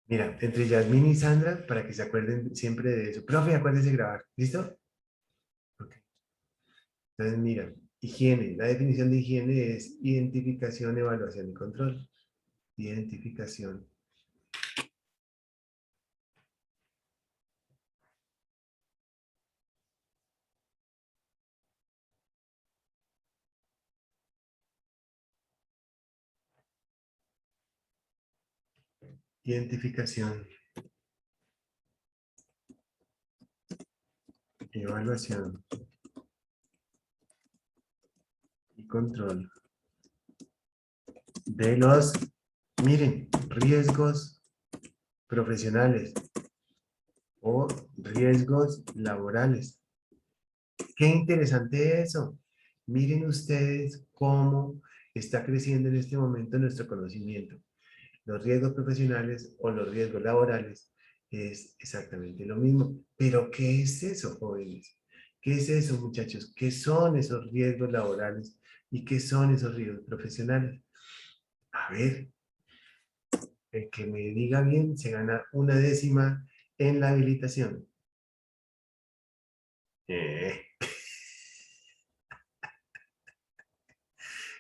Mira, entre Yasmín y Sandra, para que se acuerden siempre de eso. Profe, acuérdense de grabar. ¿Listo? Ok. Entonces, mira, higiene. La definición de higiene es identificación, evaluación y control. Identificación. Identificación, evaluación y control de los, miren, riesgos profesionales o riesgos laborales. Qué interesante eso. Miren ustedes cómo está creciendo en este momento nuestro conocimiento. Los riesgos profesionales o los riesgos laborales es exactamente lo mismo. Pero ¿qué es eso, jóvenes? ¿Qué es eso, muchachos? ¿Qué son esos riesgos laborales y qué son esos riesgos profesionales? A ver, el que me diga bien se gana una décima en la habilitación. Eh.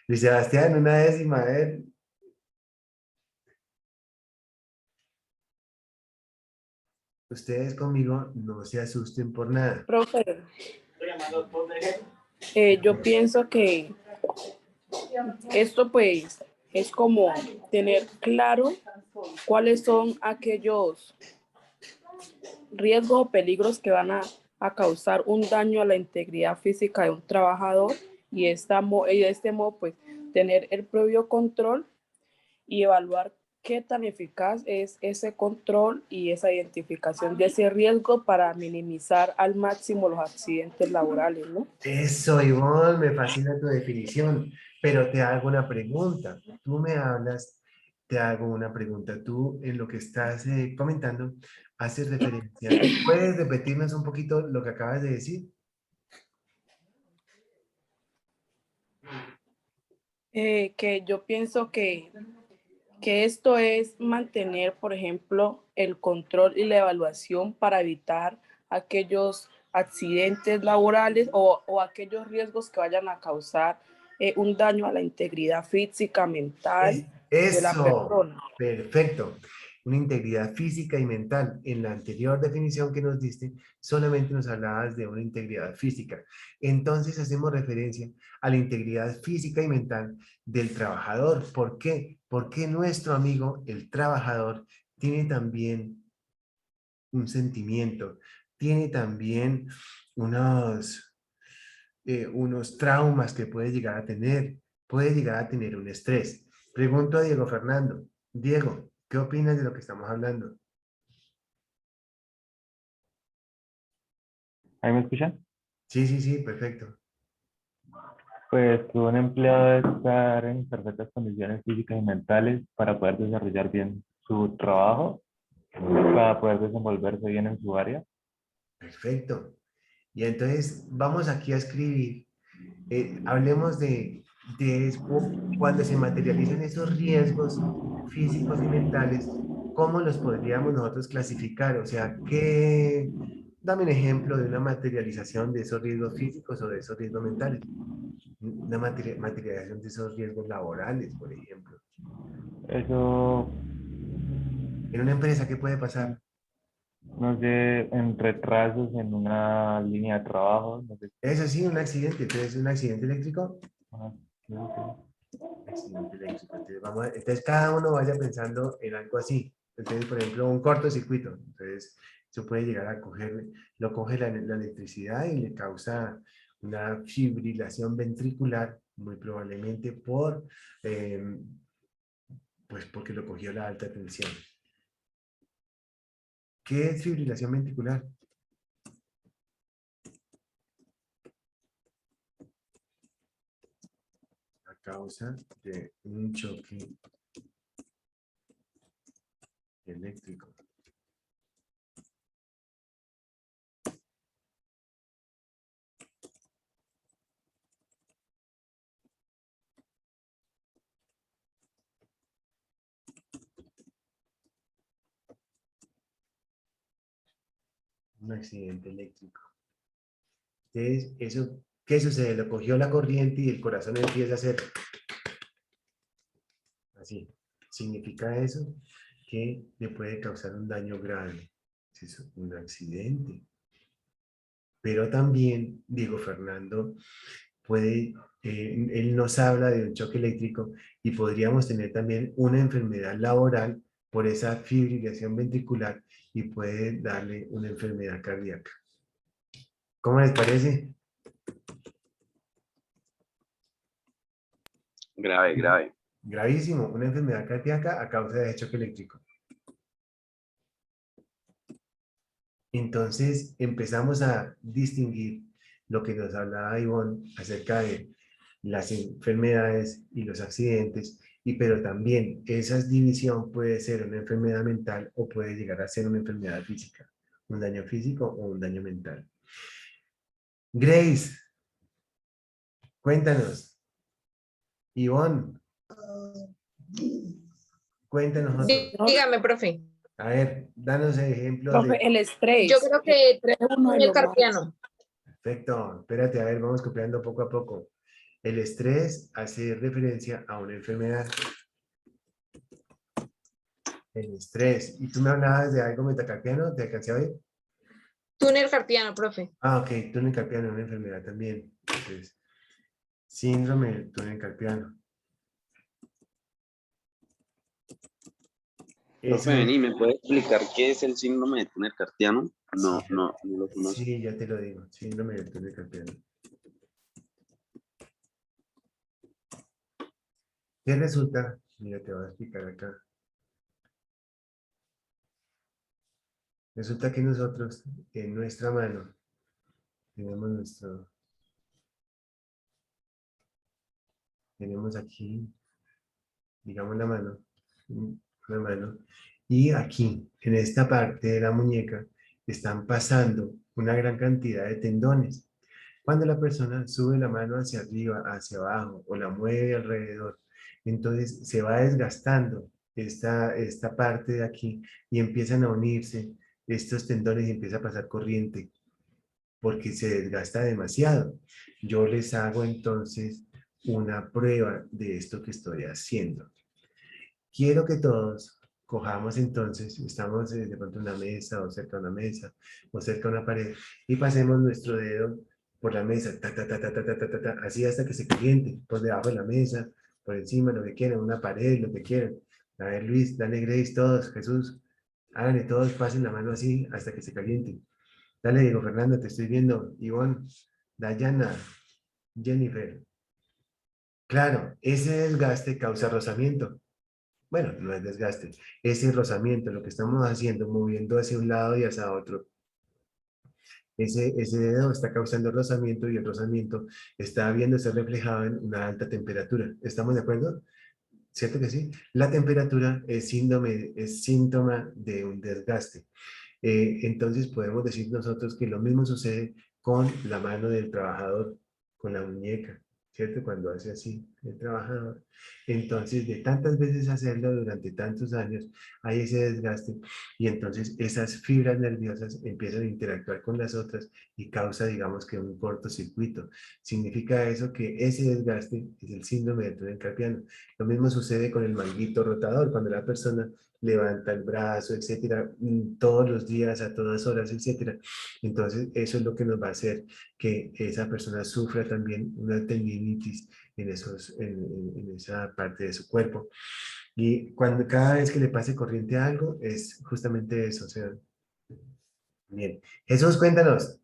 Luis Sebastián, una décima, a ver. Ustedes conmigo no se asusten por nada. Profe, yo pienso que esto pues es como tener claro cuáles son aquellos riesgos o peligros que van a causar un daño a la integridad física de un trabajador y de este modo pues tener el previo control y evaluar qué tan eficaz es ese control y esa identificación de ese riesgo para minimizar al máximo los accidentes laborales, ¿no? Eso, Ivonne, me fascina tu definición, pero te hago una pregunta. Tú me hablas, te hago una pregunta. Tú, en lo que estás comentando, haces referencia. ¿Puedes repetirnos un poquito lo que acabas de decir? Que yo pienso que esto es mantener, por ejemplo, el control y la evaluación para evitar aquellos accidentes laborales o aquellos riesgos que vayan a causar un daño a la integridad física, mental de la Eso, persona. perfecto. Una integridad física y mental. En la anterior definición que nos diste, solamente nos hablabas de una integridad física. Entonces hacemos referencia a la integridad física y mental del trabajador. ¿Por qué? Porque nuestro amigo, el trabajador, tiene también un sentimiento, tiene también unos, unos traumas que puede llegar a tener un estrés. Pregunto a Diego Fernando. Diego, ¿qué opinas de lo que estamos hablando? ¿Ahí me escuchan? Sí, sí, sí, perfecto. Pues que un empleado debe estar en perfectas condiciones físicas y mentales para poder desarrollar bien su trabajo, para poder desenvolverse bien en su área. Perfecto. Y entonces vamos aquí a escribir, hablemos cuando se materializan esos riesgos físicos y mentales, ¿cómo los podríamos nosotros clasificar? O sea, dame un ejemplo de una materialización de esos riesgos físicos o de esos riesgos mentales. Una materialización de esos riesgos laborales, por ejemplo. Eso, En una empresa, ¿qué puede pasar? no sé, en retrasos en una línea de trabajo, no sé. Eso sí, un accidente. Entonces, un accidente eléctrico. No sé. Accidente eléctrico. Entonces, entonces, cada uno vaya pensando en algo así. Entonces, por ejemplo, un cortocircuito. Entonces, eso puede llegar a coger, lo coge la electricidad y le causa una fibrilación ventricular, muy probablemente eh, pues porque lo cogió la alta tensión. ¿Qué es fibrilación ventricular? A causa de un choque eléctrico. un accidente eléctrico. Entonces, eso, ¿qué sucede? Lo cogió la corriente y el corazón empieza a hacer así. Significa eso que le puede causar un daño grave. Es un accidente. Pero también, Diego Fernando, puede, él nos habla de un choque eléctrico y podríamos tener también una enfermedad laboral por esa fibrilación ventricular y puede darle una enfermedad cardíaca. ¿Cómo les parece? Grave, grave. Gravísimo, una enfermedad cardíaca a causa de choque eléctrico. Entonces empezamos a distinguir lo que nos hablaba Ivonne acerca de las enfermedades y los accidentes, pero también esa división puede ser una enfermedad mental o puede llegar a ser una enfermedad física, un daño físico o un daño mental. Grace, cuéntanos. Ivonne, cuéntanos nosotros. Dígame, profe. A ver, danos ejemplos Profe, de... el estrés. Yo creo que El estrés es uno de túnel los más. carpiano. Perfecto, espérate, a ver, vamos copiando poco a poco. El estrés hace referencia a una enfermedad. El estrés. ¿Y tú me hablabas de algo metacarpiano? ¿Te alcancé a oír? Túnel carpiano, profe. Ah, ok, túnel carpiano es una enfermedad también. Entonces, síndrome del túnel carpiano. Profe, vení, ¿me puede explicar qué es el síndrome de túnel carpiano? No, Sí, no lo conozco. sí, ya te lo digo. Síndrome del túnel carpiano. ¿Qué resulta? Mira, te voy a explicar acá. Resulta que nosotros, en nuestra mano, tenemos aquí, digamos la mano, y aquí, en esta parte de la muñeca, están pasando una gran cantidad de tendones. Cuando la persona sube la mano hacia arriba, hacia abajo, o la mueve alrededor, entonces se va desgastando esta parte de aquí y empiezan a unirse estos tendones y empieza a pasar corriente porque se desgasta demasiado. Yo les hago entonces una prueba de esto que estoy haciendo. Quiero que todos cojamos entonces, estamos de pronto en una mesa o cerca de una mesa o cerca de una pared y pasemos nuestro dedo por la mesa, ta, ta, ta, ta, ta, ta, ta, ta, ta, así hasta que se caliente, por debajo de la mesa, por encima, lo que quieran, una pared, lo que quieran. A ver, Luis, dale Grace, todos, Jesús, háganle todos, pasen la mano así hasta que se caliente. Dale, Diego Fernando, te estoy viendo. Ivonne, Dayana, Jennifer. Claro, ese desgaste causa rozamiento. Bueno, no es desgaste, ese rozamiento, lo que estamos haciendo, moviendo hacia un lado y hacia otro. Ese dedo está causando rozamiento y el rozamiento está viéndose reflejado en una alta temperatura. ¿Estamos de acuerdo? ¿Cierto que sí? La temperatura es síntoma de un desgaste. Entonces podemos decir nosotros que lo mismo sucede con la mano del trabajador, con la muñeca, ¿cierto? Cuando hace así el trabajador. Entonces, de tantas veces hacerlo durante tantos años, hay ese desgaste y entonces esas fibras nerviosas empiezan a interactuar con las otras y causa, digamos, que un cortocircuito. Significa eso que ese desgaste es el síndrome del túnel carpiano. Lo mismo sucede con el manguito rotador, cuando la persona levanta el brazo, etcétera, todos los días, a todas horas, etcétera. Entonces, eso es lo que nos va a hacer que esa persona sufra también una tendinitis en esa parte de su cuerpo. Y cada vez que le pase corriente a algo, es justamente eso. O sea, bien. Jesús, cuéntanos.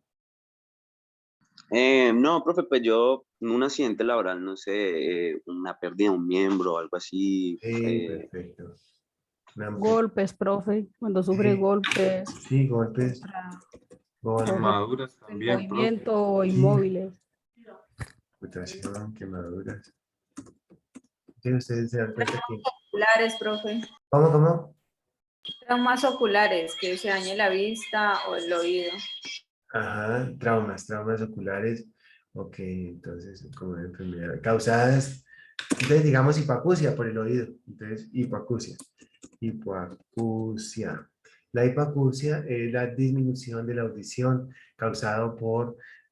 No, profe, pues yo en un accidente laboral, no sé, una pérdida de un miembro o algo así. Sí, perfecto. Golpes, profe, cuando sufre Sí. golpes, Sí, golpes. Quemaduras en también, profe. movimiento o Sí. inmóviles. Amputación, quemaduras. Sí, ustedes se dan cuenta que... Oculares, profe. ¿Cómo? Traumas oculares, que se dañe la vista o el oído. Ajá, traumas oculares. Ok, entonces, como una enfermedad causadas, entonces digamos hipoacusia por el oído. Entonces, hipoacusia. La hipoacusia es la disminución de la audición causado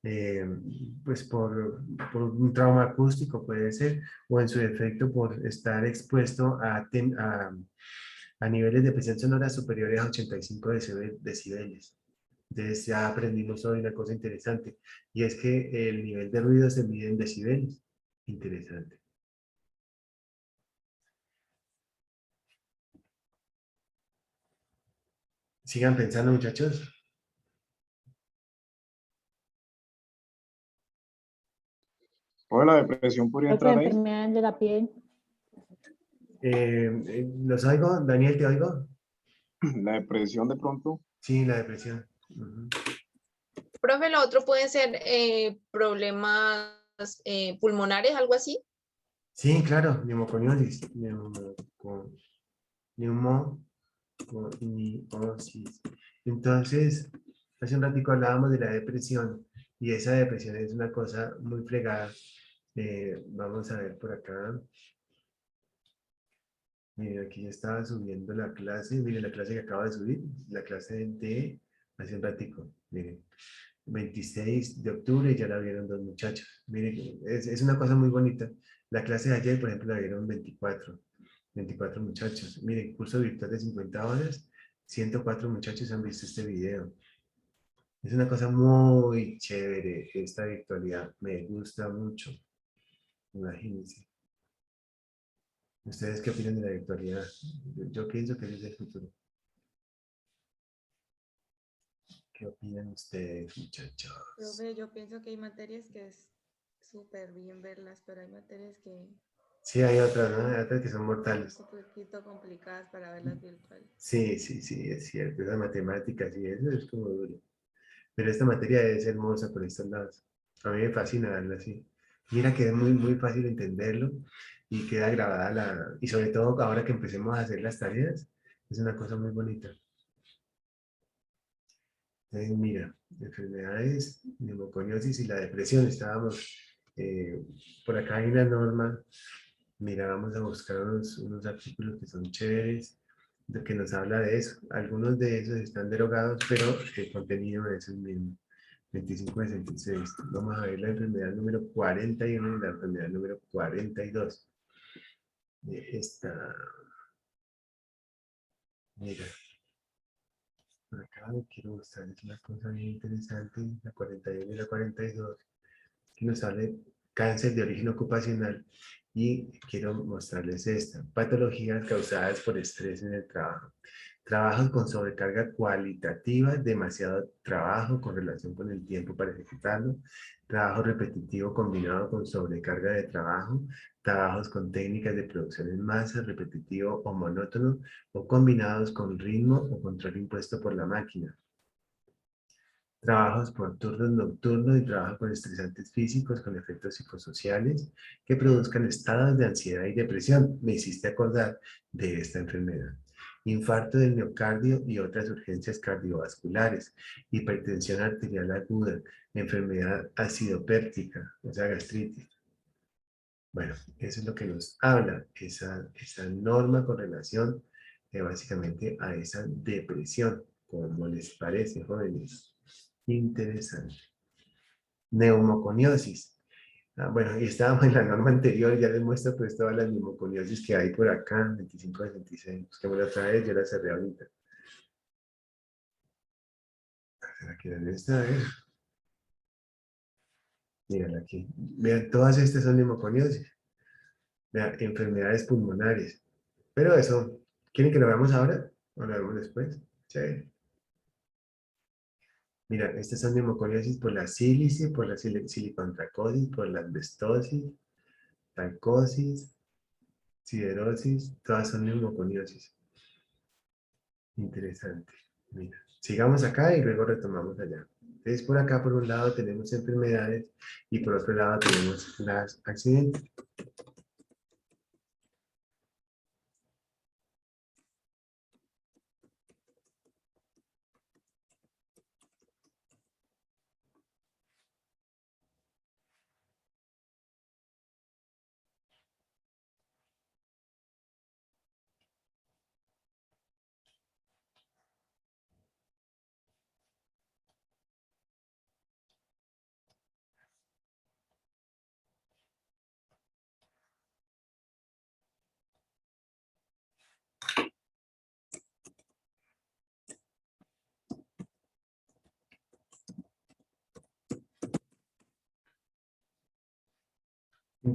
eh, pues por un trauma acústico, puede ser, o en su defecto por estar expuesto a niveles de presión sonora superiores a 85 decibeles. Entonces ya aprendimos hoy una cosa interesante, y es que el nivel de ruido se mide en decibeles. Interesante. Sigan pensando, muchachos. O la depresión podría Profe, entrar ahí. enfermedades de la piel. ¿Los oigo? Daniel, ¿te oigo? La depresión de pronto. Sí, la depresión. Ujú. Profe, lo otro pueden ser problemas pulmonares, algo así. Sí, claro, neumoconiosis. Neumoconiosis. Entonces, hace un ratico hablábamos de la depresión, y esa depresión es una cosa muy fregada. Vamos a ver por acá. Miren, aquí ya estaba subiendo la clase. Miren la clase que acaba de subir. La clase de hace un ratico. Miren, 26 de octubre ya la vieron dos muchachos. Miren, es una cosa muy bonita. La clase de ayer, por ejemplo, la vieron 24 muchachos. Miren, curso virtual de 50 horas. 104 muchachos han visto este video. Es una cosa muy chévere esta virtualidad. Me gusta mucho. Imagínense. ¿Ustedes qué opinan de la virtualidad? Yo pienso que ese es el futuro. ¿Qué opinan ustedes, muchachos? Profe, yo pienso que hay materias que es súper bien verlas, pero hay materias que Sí, hay otras, ¿no? Hay otras que son son mortales. un poquito complicadas para verlas virtuales. Sí, sí, sí, es cierto. Esas matemáticas y eso es como duro. Pero esta materia es hermosa por estos lados. A mí me fascina darla así. Mira que es muy, muy fácil entenderlo, y queda grabada y sobre todo ahora que empecemos a hacer las tareas, es una cosa muy bonita. Entonces, mira, enfermedades, neumoconiosis y la depresión. Estábamos, por acá hay una norma. Mira, vamos a buscar unos artículos que son chéveres, de que nos habla de eso. Algunos de esos están derogados, pero el contenido es el mismo. 2566. Vamos a ver la enfermedad número 41 y la enfermedad número 42. Esta, mira, por acá quiero mostrarles una cosa bien interesante, la 41 y la 42, que nos sale cáncer de origen ocupacional, y quiero mostrarles esta, patologías causadas por estrés en el trabajo. Trabajos con sobrecarga cualitativa, demasiado trabajo con relación con el tiempo para ejecutarlo, trabajo repetitivo combinado con sobrecarga de trabajo, trabajos con técnicas de producción en masa, repetitivo o monótono, o combinados con ritmo o control impuesto por la máquina. Trabajos por turnos nocturnos y trabajo con estresantes físicos con efectos psicosociales que produzcan estados de ansiedad y depresión. Me hiciste acordar de esta enfermedad. Infarto del miocardio y otras urgencias cardiovasculares, hipertensión arterial aguda, enfermedad acidopéptica, o sea, gastritis. Bueno, eso es lo que nos habla esa norma con relación básicamente a esa depresión. ¿Cómo les parece, jóvenes? Interesante. Neumoconiosis. Bueno, y estábamos en la norma anterior, ya les muestro pues todas las neumoconiosis que hay por acá, 25-26. Busquémosla otra vez, yo la cerré ahorita. ¿Será que era esta? A ver. Mírala aquí. Vean, todas estas son neumoconiosis. Vean, enfermedades pulmonares. Pero eso, ¿quieren que lo veamos ahora o lo vemos después? Sí. Mira, estas son neumoconiosis por la sílice, por la silicontracosis, por la asbestosis, talcosis, siderosis, todas son neumoconiosis. Interesante. Mira, sigamos acá y luego retomamos allá. Entonces, por acá, por un lado, tenemos enfermedades, y por otro lado tenemos las accidentes.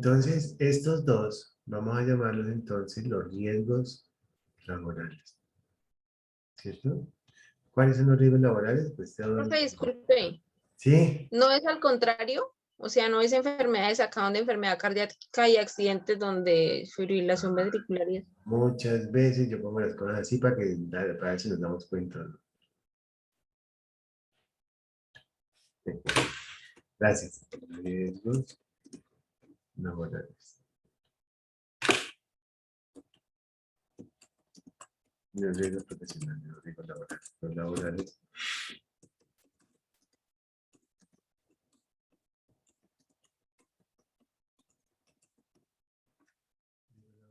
Entonces, estos dos, vamos a llamarlos entonces los riesgos laborales. ¿Cierto? ¿Cuáles son los riesgos laborales? Pues Profe, disculpe, sí, ¿no es al contrario? O sea, ¿no es enfermedades acá donde enfermedad cardíaca y accidentes donde fibrilación ventricular y eso? muchas veces yo pongo las cosas así para ver si nos damos cuenta, ¿no? Gracias. Riesgos laborales. Los riesgos profesionales, los riesgos laborales. Los laborales.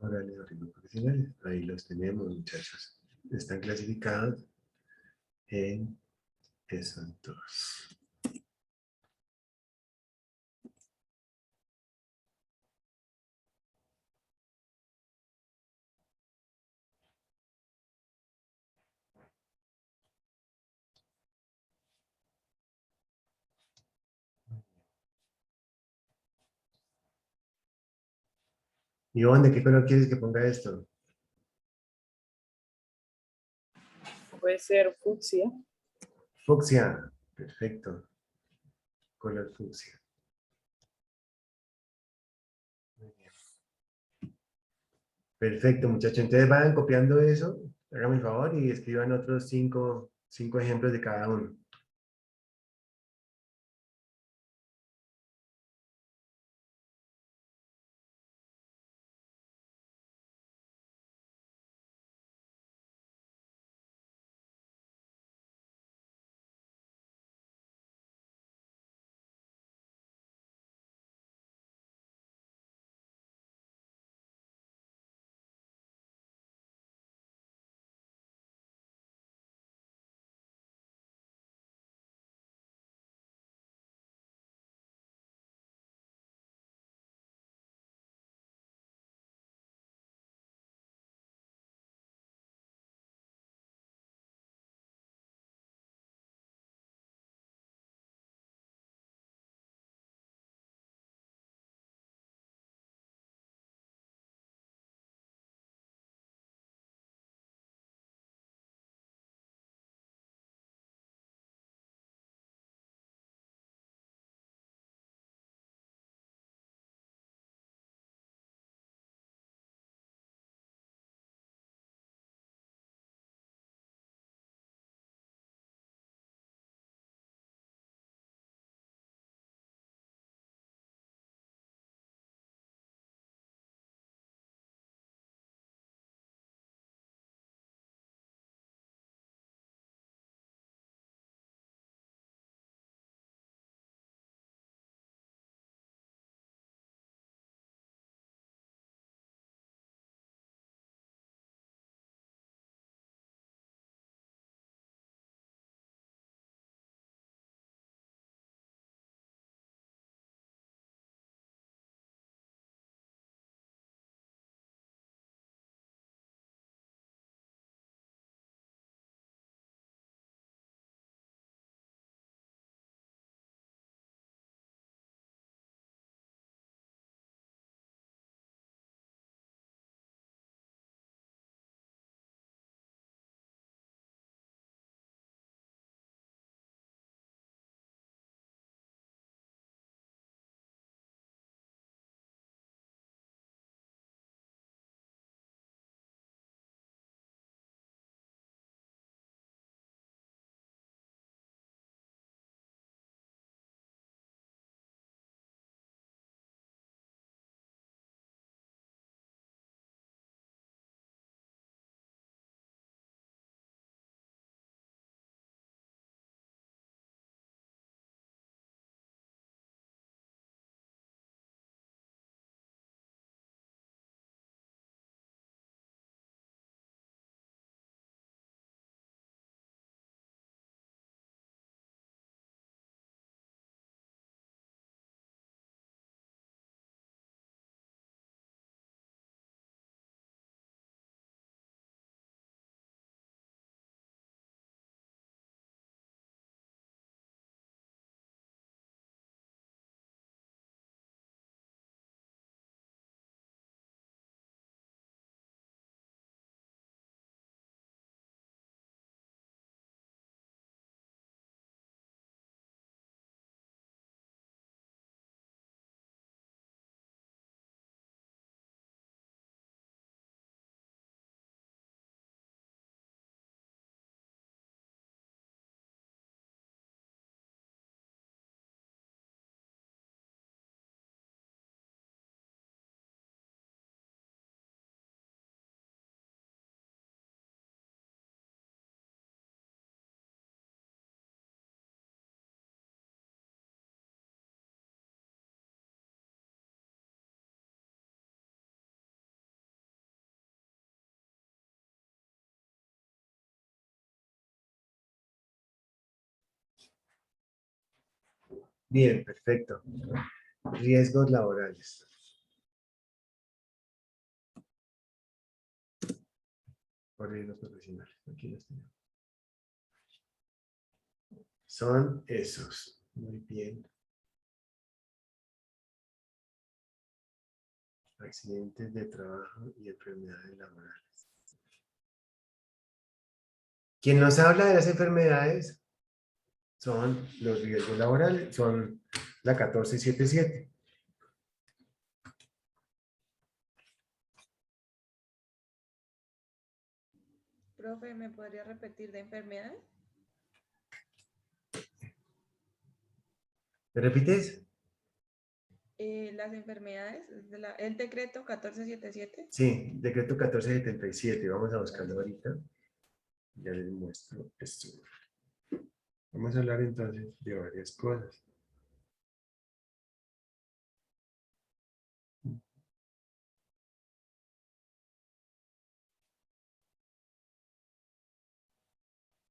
Laborales, los riesgos profesionales. Ahí los tenemos, muchachos. Están clasificados en esos dos. ¿Y dónde? ¿Qué color quieres que ponga esto? Puede ser fucsia. Fucsia. Perfecto. Color fucsia. Muy bien. Perfecto, muchachos. Entonces vayan copiando eso. Háganme el favor y escriban otros cinco ejemplos de cada uno. Bien, perfecto. Riesgos laborales. O riesgos profesionales. Aquí los tenemos. Son esos. Muy bien. Accidentes de trabajo y enfermedades laborales. Quien nos habla de las enfermedades son los riesgos laborales, son la 1477. Profe, ¿me podría repetir de enfermedades? ¿Me repites? Las enfermedades, el decreto 1477. Sí, decreto 1477. Vamos a buscarlo ahorita. Ya les muestro esto. Vamos a hablar entonces de varias cosas.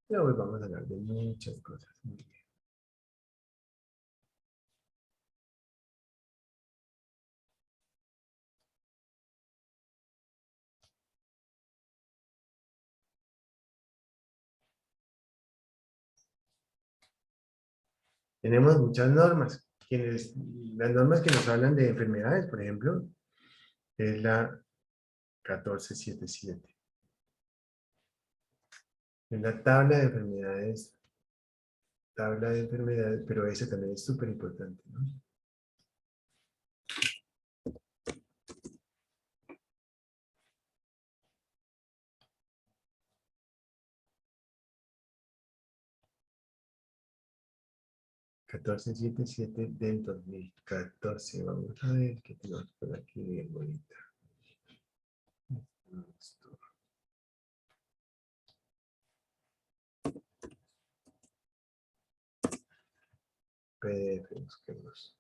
Y hoy vamos a hablar de muchas cosas. Muy bien. Tenemos muchas normas. Las normas que nos hablan de enfermedades, por ejemplo, es la 1477. En la tabla de enfermedades, pero eso también es súper importante, ¿no? (1477) del 2014. Vamos a ver qué tenemos por aquí bien bonita. PDF, busquemos.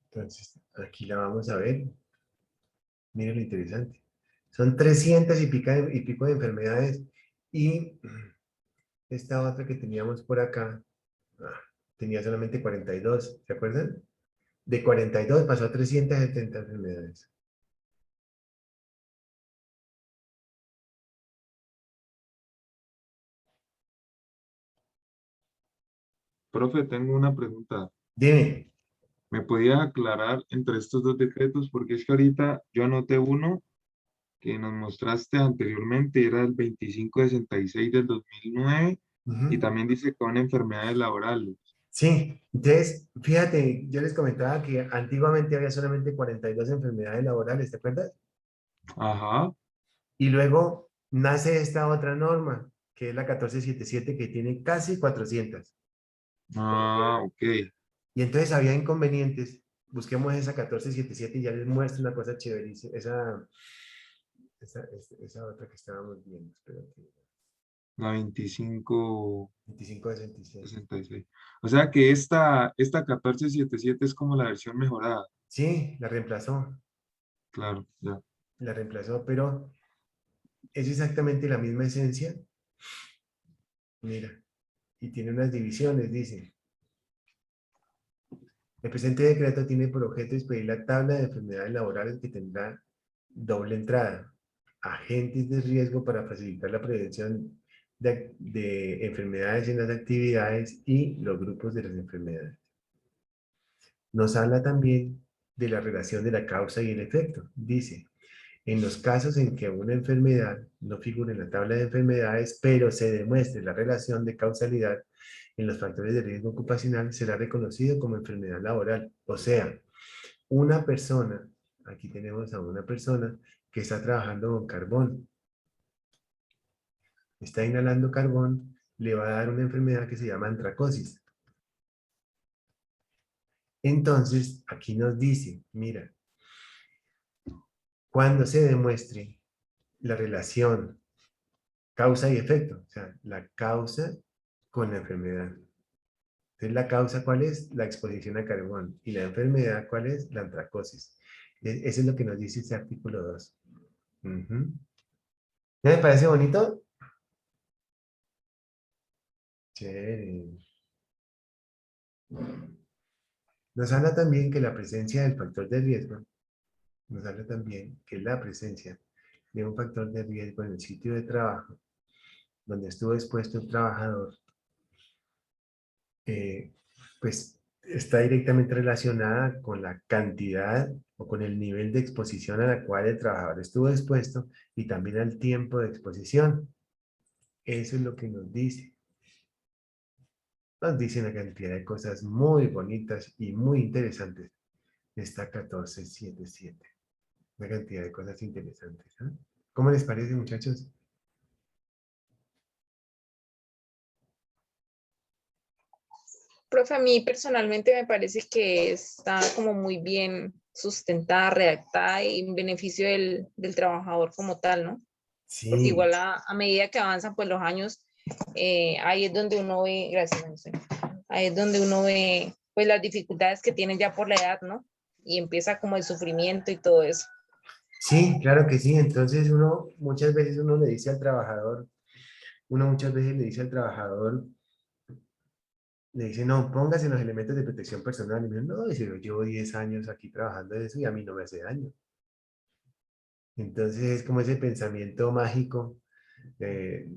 Entonces, aquí la vamos a ver. Miren lo interesante. Son 300 y pico de enfermedades. Y esta otra que teníamos por acá, tenía solamente 42. ¿Se acuerdan? De 42 pasó a 370 enfermedades. Profe, tengo una pregunta. Dime. ¿Me podías aclarar entre estos dos decretos? Porque es que ahorita yo anoté uno que nos mostraste anteriormente, era el 2566 del 2009 y también dice que son enfermedades laborales. Sí, entonces, fíjate, yo les comentaba que antiguamente había solamente 42 enfermedades laborales, ¿te acuerdas? Ajá. Y luego nace esta otra norma, que es la 1477, que tiene casi 400. Ah, ok. Y entonces había inconvenientes. Busquemos esa 1477 y ya les muestro una cosa chéverísima. Esa otra que estábamos viendo. Espérate. La 25... 2566. 66. O sea que esta 1477 es como la versión mejorada. Sí, la reemplazó. Claro, ya. La reemplazó, pero es exactamente la misma esencia. Mira, y tiene unas divisiones, dice. El presente decreto tiene por objeto expedir la tabla de enfermedades laborales que tendrá doble entrada. Agentes de riesgo para facilitar la prevención de enfermedades en las actividades y los grupos de las enfermedades. Nos habla también de la relación de la causa y el efecto. Dice, en los casos en que una enfermedad no figura en la tabla de enfermedades, pero se demuestre la relación de causalidad en los factores de riesgo ocupacional, será reconocido como enfermedad laboral. O sea, una persona, aquí tenemos a una persona que está trabajando con carbón, está inhalando carbón, le va a dar una enfermedad que se llama antracosis. Entonces, aquí nos dice, mira, cuando se demuestre la relación causa y efecto, o sea, la causa con la enfermedad. Entonces, ¿la causa cuál es? La exposición a carbón. ¿Y la enfermedad cuál es? La antracosis. Eso es lo que nos dice este artículo 2. ¿Ya me parece bonito? Chévere. Nos habla también que la presencia del factor de riesgo, nos habla también que la presencia de un factor de riesgo en el sitio de trabajo, donde estuvo expuesto el trabajador, pues está directamente relacionada con la cantidad o con el nivel de exposición a la cual el trabajador estuvo expuesto y también al tiempo de exposición. Eso es lo que nos dice. Nos dice una cantidad de cosas muy bonitas y muy interesantes. Está 1477. Una cantidad de cosas interesantes. ¿Eh? ¿Cómo les parece, muchachos? Profe, a mí personalmente me parece que está como muy bien sustentada, redactada y en beneficio del trabajador como tal, ¿no? Porque Sí, igual a medida que avanzan pues los años, ahí es donde uno ve, gracias, Manuel, ahí es donde uno ve pues las dificultades que tienen ya por la edad, ¿no? Y empieza como el sufrimiento y todo eso. sí, claro que sí. Entonces uno, muchas veces uno le dice al trabajador, uno muchas veces le dice al trabajador, le dice, no, póngase los elementos de protección personal. Y me dice, no, dice, yo llevo 10 años aquí trabajando de eso y a mí no me hace daño. Entonces es como ese pensamiento mágico, eh,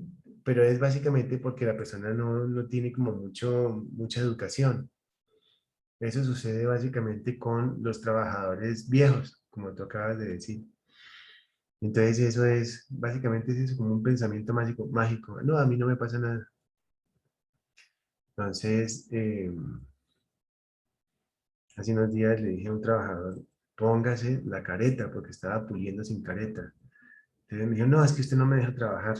pero es básicamente porque la persona no tiene como mucha educación. Eso sucede básicamente con los trabajadores viejos, como tú acabas de decir. Entonces eso es, básicamente es eso, como un pensamiento mágico, mágico. No, a mí no me pasa nada. Entonces, hace unos días le dije a un trabajador, póngase la careta, porque estaba puliendo sin careta. Entonces me dijo, no, es que usted no me deja trabajar.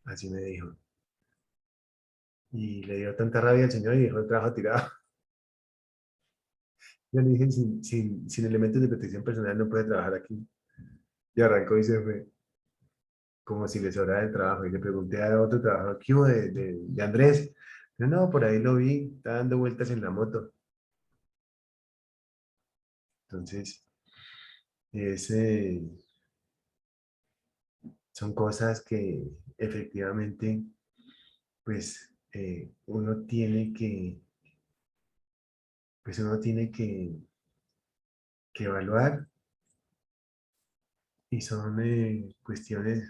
Así me dijo. Y le dio tanta rabia al señor y dejó el trabajo tirado. Yo le dije, sin elementos de protección personal no puede trabajar aquí. Y arrancó y se fue, como si le sobrara el trabajo. Y le pregunté a otro trabajador, ¿qué hubo de Andrés? Yo, no, por ahí lo vi, está dando vueltas en la moto. Entonces, ese, son cosas que efectivamente, pues, uno tiene que evaluar y son cuestiones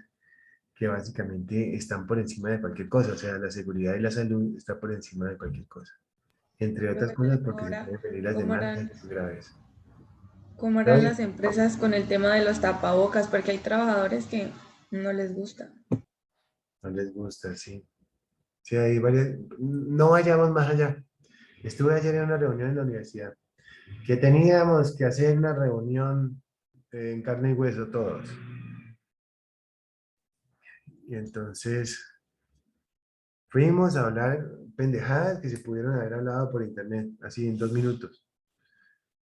que básicamente están por encima de cualquier cosa, o sea, la seguridad y la salud está por encima de cualquier cosa, entre otras Profe, cosas porque se ahora, pueden venir las ¿cómo demandas harán, muy graves. cómo ¿No? harán las empresas con el tema de los tapabocas? Porque hay trabajadores que no les gusta. No les gusta, sí. Sí, hay varias, no vayamos más allá. Estuve ayer en una reunión en la universidad, que teníamos que hacer una reunión en carne y hueso todos. Y entonces fuimos a hablar pendejadas que se pudieron haber hablado por internet, así en 2 minutos.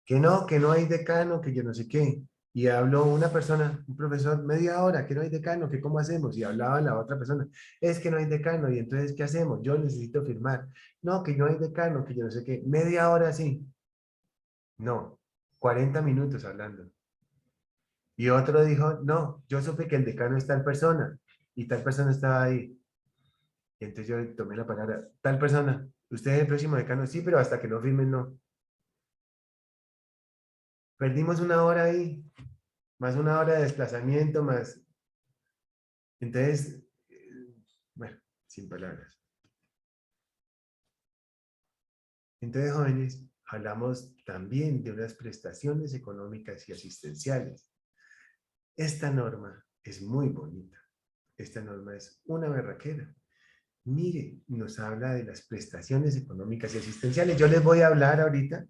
Que no hay decano, que yo no sé qué. Y habló una persona, un profesor, media hora, que no hay decano, que cómo hacemos. Y hablaba la otra persona, es que no hay decano, y entonces, ¿qué hacemos? Yo necesito firmar. No, que no hay decano, que yo no sé qué. Media hora sí. No, 40 minutos hablando. Y otro dijo, no, yo supe que el decano es tal persona, y tal persona estaba ahí. Y entonces yo tomé la palabra, tal persona, usted es el próximo decano, sí, pero hasta que no firmen, no. Perdimos una hora ahí, más una hora de desplazamiento, más. Entonces, bueno, sin palabras. Entonces, jóvenes, hablamos también de unas prestaciones económicas y asistenciales. Esta norma es muy bonita. Esta norma es una berraquera. Mire, nos habla de las prestaciones económicas y asistenciales. Yo les voy a hablar ahorita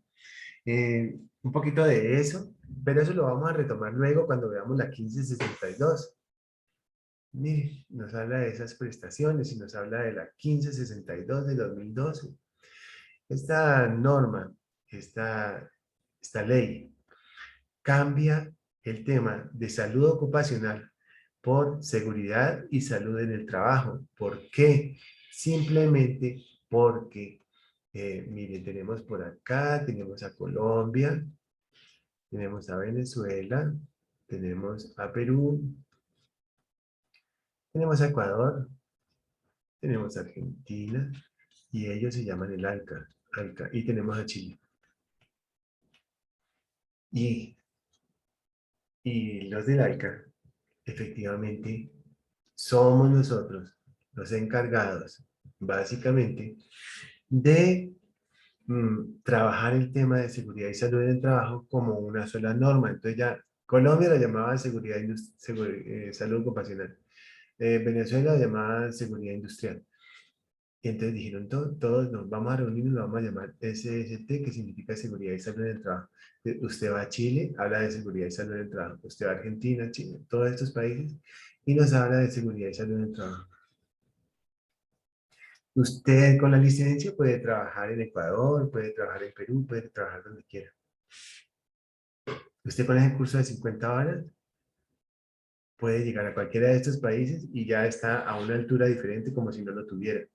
un poquito de eso, pero eso lo vamos a retomar luego cuando veamos la 1562. Mire, nos habla de esas prestaciones y nos habla de la 1562 de 2012. Esta norma, esta ley, cambia el tema de salud ocupacional por seguridad y salud en el trabajo. ¿Por qué? Simplemente porque, mire, tenemos por acá, tenemos a Colombia, tenemos a Venezuela, tenemos a Perú, tenemos a Ecuador, tenemos a Argentina, y ellos se llaman el ALCA, y tenemos a Chile. Y los del ALCA, efectivamente, somos nosotros los encargados, básicamente, de trabajar el tema de seguridad y salud en el trabajo como una sola norma. Entonces ya Colombia la llamaba seguridad salud ocupacional. Venezuela la llamaba seguridad industrial. Y entonces dijeron, todos nos vamos a reunir y nos vamos a llamar SST, que significa seguridad y salud en el trabajo. Usted va a Chile, habla de seguridad y salud en el trabajo. Usted va a Argentina, Chile, todos estos países, y nos habla de seguridad y salud en el trabajo. Usted con la licencia puede trabajar en Ecuador, puede trabajar en Perú, puede trabajar donde quiera. Usted con ese curso de 50 horas puede llegar a cualquiera de estos países y ya está a una altura diferente como si no lo tuviera.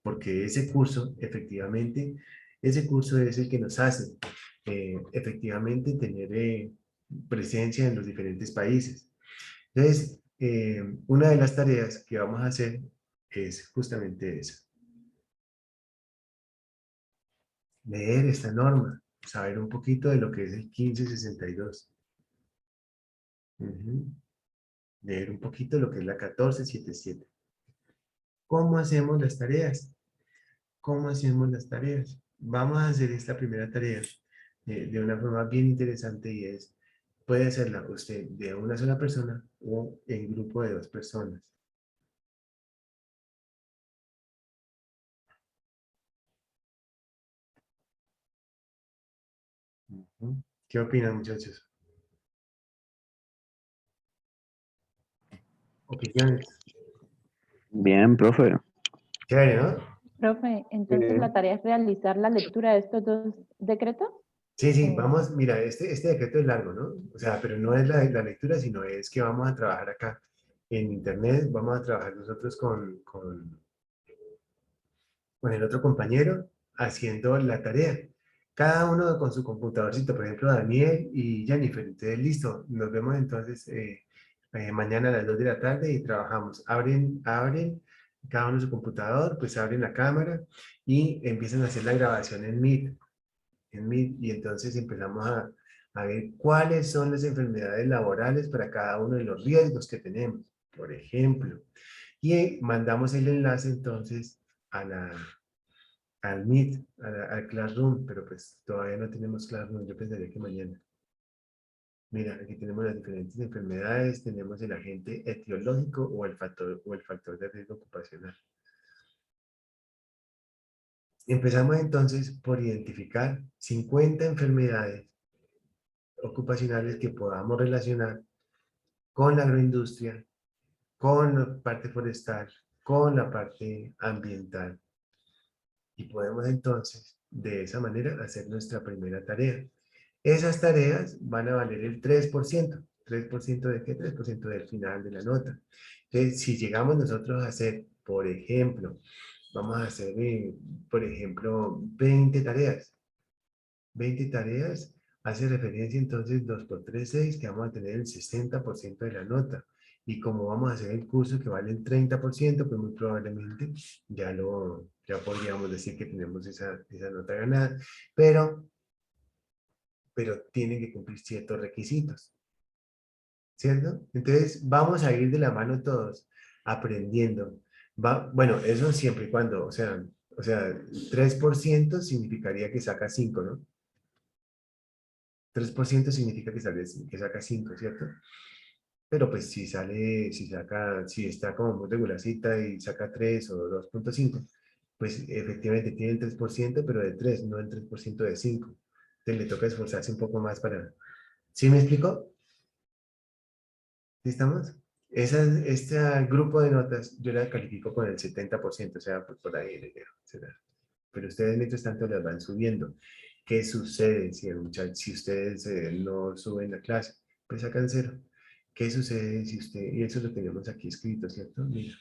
Porque ese curso, efectivamente, ese curso es el que nos hace efectivamente tener presencia en los diferentes países. Entonces, una de las tareas que vamos a hacer es justamente esa. Leer esta norma, saber un poquito de lo que es el 1562. Leer un poquito lo que es la 1477. ¿Cómo hacemos las tareas? ¿Cómo hacemos las tareas? Vamos a hacer esta primera tarea de una forma bien interesante y es, puede hacerla usted de una sola persona o en grupo de 2 personas. ¿Qué opinan, muchachos? ¿Opiniones? Bien, profe. Chévere, ¿no? Profe, entonces la tarea es realizar la lectura de estos dos decretos. Sí, vamos, mira, este decreto es largo, ¿no? O sea, pero no es la lectura, sino es que vamos a trabajar acá en internet, vamos a trabajar nosotros con el otro compañero haciendo la tarea. Cada uno con su computadorcito, por ejemplo, Daniel y Jennifer. Entonces, listo, nos vemos entonces mañana a las 2 de la tarde y trabajamos. Abren cada uno su computador, pues abren la cámara y empiezan a hacer la grabación en Meet. Y entonces empezamos a ver cuáles son las enfermedades laborales para cada uno de los riesgos que tenemos, por ejemplo. Y mandamos el enlace entonces al Meet, al Classroom, pero pues todavía no tenemos Classroom, yo pensaría que mañana. Mira, aquí tenemos las diferentes enfermedades, tenemos el agente etiológico o el factor de riesgo ocupacional. Empezamos entonces por identificar 50 enfermedades ocupacionales que podamos relacionar con la agroindustria, con la parte forestal, con la parte ambiental. Y podemos entonces, de esa manera, hacer nuestra primera tarea. Esas tareas van a valer el 3%. ¿3% de qué? 3% del final de la nota. Entonces, si llegamos nosotros a hacer, por ejemplo, vamos a hacer, por ejemplo, 20 tareas. 20 tareas hace referencia entonces 2 por 3, 6, que vamos a tener el 60% de la nota. Y como vamos a hacer el curso que vale el 30%, pues muy probablemente ya podríamos decir que tenemos esa nota ganada. Pero tienen que cumplir ciertos requisitos. ¿Cierto? Entonces vamos a ir de la mano todos aprendiendo. Bueno, eso siempre y cuando, o sea, 3% significaría que saca 5, ¿no? 3% significa que saca 5, ¿cierto? Pero pues si está como muy regularcita y saca 3 o 2.5, pues efectivamente tiene el 3%, pero de 3, no el 3% de 5. Entonces le toca esforzarse un poco más para... ¿Sí me explico? ¿Sí estamos? Este grupo de notas yo la califico con el 70%, o sea, pues por ahí le dejo, ¿será? Pero ustedes mientras tanto las van subiendo. ¿Qué sucede si ustedes no suben la clase? Pues sacan 0. ¿Qué sucede si y eso lo tenemos aquí escrito, ¿cierto? Mira.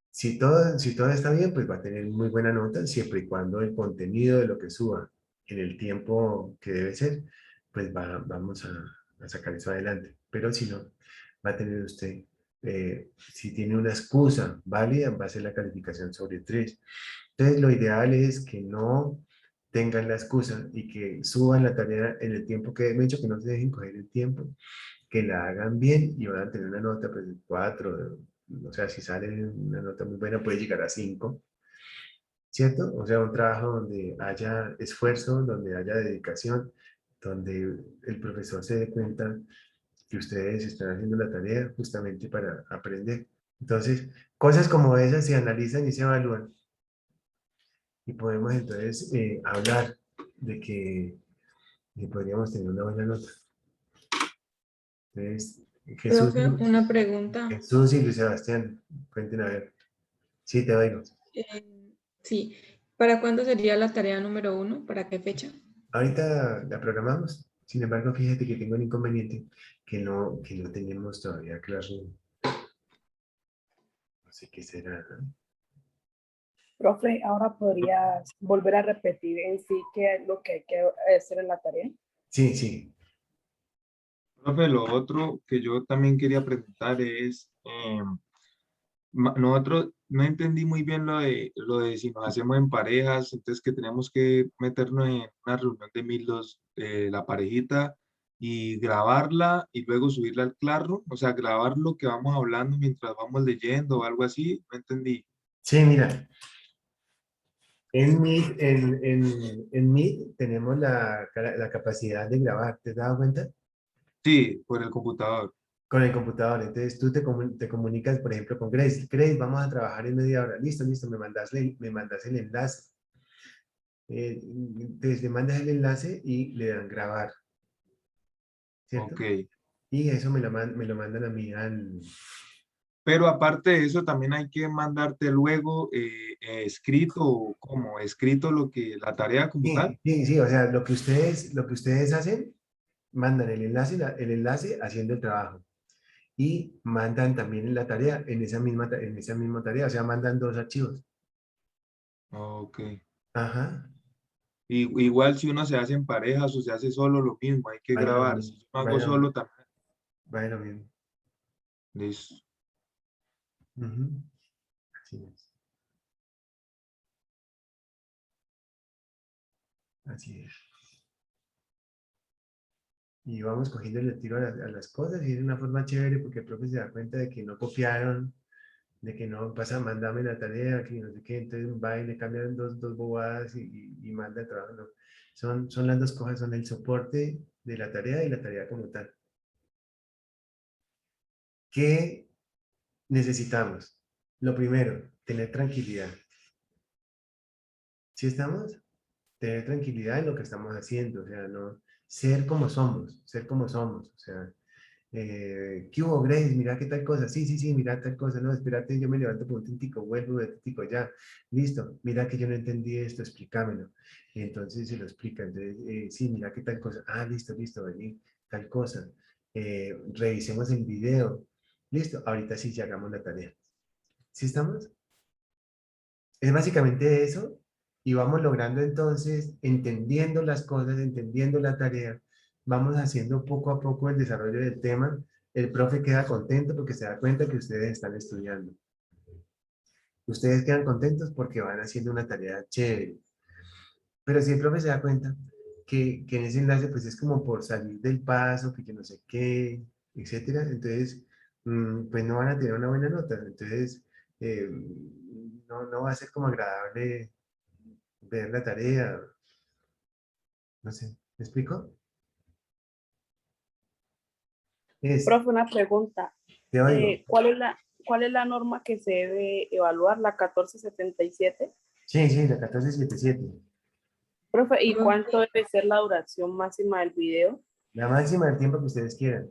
Si todo está bien, pues va a tener muy buena nota, siempre y cuando el contenido de lo que suba en el tiempo que debe ser, pues vamos a sacar eso adelante. Pero si no, va a tener usted Si tiene una excusa válida, va a ser la calificación sobre 3. Entonces, lo ideal es que no tengan la excusa y que suban la tarea en el tiempo que he hecho, que no se dejen coger el tiempo, que la hagan bien y van a tener una nota, pues, 4, o sea, si sale una nota muy buena, puede llegar a 5, ¿cierto? O sea, un trabajo donde haya esfuerzo, donde haya dedicación, donde el profesor se dé cuenta que ustedes están haciendo la tarea justamente para aprender. Entonces, cosas como esas se analizan y se evalúan. Y podemos entonces hablar de que podríamos tener una buena nota. Entonces, Profe, una pregunta. Jesús y Luis Sebastián, cuenten a ver. Sí, te oigo. Sí, ¿para cuándo sería la tarea número 1? ¿Para qué fecha? Ahorita la programamos. Sin embargo, fíjate que tengo un inconveniente que no tenemos todavía claro. No sé qué será, ¿no? Profe, ahora podrías volver a repetir en sí qué es lo que hay que hacer en la tarea. Sí, sí. Profe, lo otro que yo también quería preguntar es, nosotros no entendí muy bien lo de si nos hacemos en parejas, entonces que tenemos que meternos en una reunión de Milos, la parejita, y grabarla y luego subirla al Classroom, o sea, grabar lo que vamos hablando mientras vamos leyendo o algo así, no entendí. Sí, mira. En Meet tenemos la capacidad de grabar, ¿te has dado cuenta? Sí, por el computador. Con el computador. Entonces tú te comunicas, por ejemplo, con Grace. Grace, vamos a trabajar en media hora. Listo, listo, me mandas el enlace. Entonces le mandas el enlace y le dan grabar. ¿Cierto? Ok. Y eso me lo mandan a mí al... Pero aparte de eso, también hay que mandarte luego escrito, como escrito la tarea como tal. Sí, sí, o sea, lo que ustedes hacen, mandan el enlace haciendo el trabajo. Y mandan también la tarea en esa misma tarea, o sea, mandan 2 archivos. Ok. Ajá. Igual si uno se hace en parejas o se hace solo, lo mismo, hay que Vale, lo grabar. mismo, Si yo lo hago solo también. vale lo mismo. Listo. Ujú. Así es. Así es. Y vamos cogiendo el tiro a las cosas y es una forma chévere porque el profe se da cuenta de que no copiaron, de que no pasa, mándame la tarea, que no sé qué, entonces va y le cambian dos bobadas y manda el trabajo. No. Son las dos cosas, son el soporte de la tarea y la tarea como tal. ¿Qué necesitamos? Lo primero, tener tranquilidad. ¿Sí estamos? Tener tranquilidad en lo que estamos haciendo, o sea, no ser como somos, o sea, ¿qué hubo, Grace? Mira qué tal cosa, sí, sí, sí, mira tal cosa, no, espérate, yo me levanto por un tintico, vuelvo de tintico, ya, listo, mira que yo no entendí esto, explícamelo. Y entonces se lo explica, entonces, sí, mira qué tal cosa, ah, listo, listo, vení, tal cosa. Revisemos el video, listo, ahorita sí, ya hagamos la tarea. ¿Sí estamos? Es básicamente eso y vamos logrando entonces, entendiendo las cosas, entendiendo la tarea, vamos haciendo poco a poco el desarrollo del tema. El profe queda contento porque se da cuenta que ustedes están estudiando. Ustedes quedan contentos porque van haciendo una tarea chévere. Pero si el profe se da cuenta que en ese enlace pues es como por salir del paso, que yo no sé qué, etcétera, entonces pues no van a tener una buena nota. Entonces no va a ser como agradable ver la tarea. No sé, ¿me explico? Profe, una pregunta. Te oigo. ¿Cuál es la norma que se debe evaluar? ¿La 1477? Sí, sí, la 1477. Profe, ¿y cuánto debe ser la duración máxima del video? La máxima del tiempo que ustedes quieran.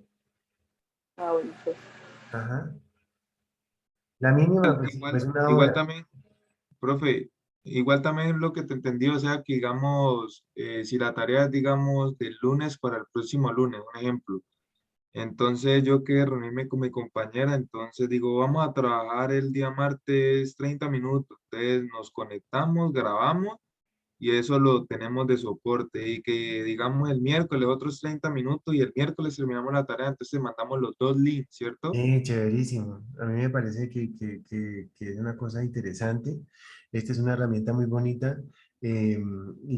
Ah, bueno, pues. Ajá. La mínima, pues una Igual hora. también, profe, igual también lo que te entendí, o sea, que digamos, si la tarea es, digamos, del lunes para el próximo lunes, un ejemplo. Entonces yo que reunirme con mi compañera, entonces digo, vamos a trabajar el día martes 30 minutos. Entonces nos conectamos, grabamos y eso lo tenemos de soporte, y que digamos el miércoles otros 30 minutos y el miércoles terminamos la tarea, entonces mandamos los dos links, ¿cierto? Chéverísimo. A mí me parece que es una cosa interesante. Esta es una herramienta muy bonita y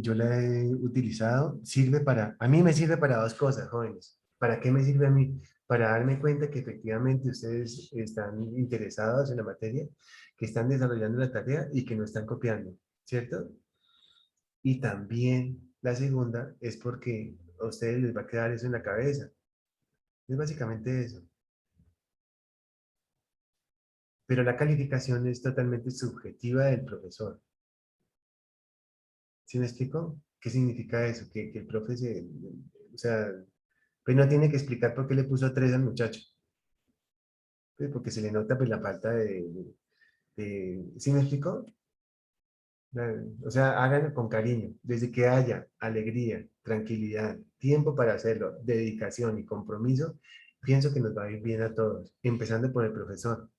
yo la he utilizado. Sirve para, a mí me sirve para dos cosas, jóvenes. ¿Para qué me sirve a mí? Para darme cuenta que efectivamente ustedes están interesados en la materia, que están desarrollando la tarea y que no están copiando, ¿cierto? Y también la segunda es porque a ustedes les va a quedar eso en la cabeza. Es básicamente eso. Pero la calificación es totalmente subjetiva del profesor. ¿Sí me explico? ¿Qué significa eso? Que el profe se, o sea, pues no tiene que explicar por qué le puso 3 al muchacho. Pues porque se le nota pues la falta ¿sí me explico? O sea, háganlo con cariño. Desde que haya alegría, tranquilidad, tiempo para hacerlo, dedicación y compromiso, pienso que nos va a ir bien a todos, empezando por el profesor.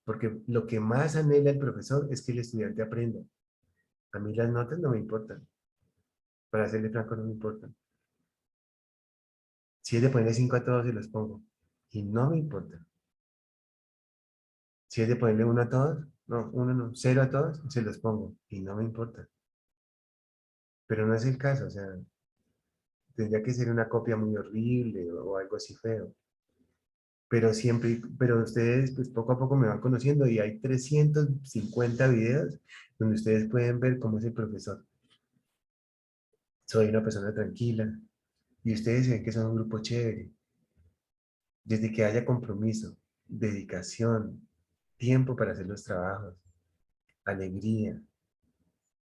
Porque lo que más anhela el profesor es que el estudiante aprenda. A mí las notas no me importan. Para serle franco, no me importan. Si es de ponerle 5 a todos, se los pongo. Y no me importa. Si es de ponerle 1 a todos, no, 1 no, 0 a todos, se los pongo. Y no me importa. Pero no es el caso, o sea, tendría que ser una copia muy horrible o algo así feo. Pero siempre, pero ustedes pues poco a poco me van conociendo y hay 350 videos donde ustedes pueden ver cómo es el profesor. Soy una persona tranquila y ustedes ven que son un grupo chévere. Desde que haya compromiso, dedicación, tiempo para hacer los trabajos, alegría,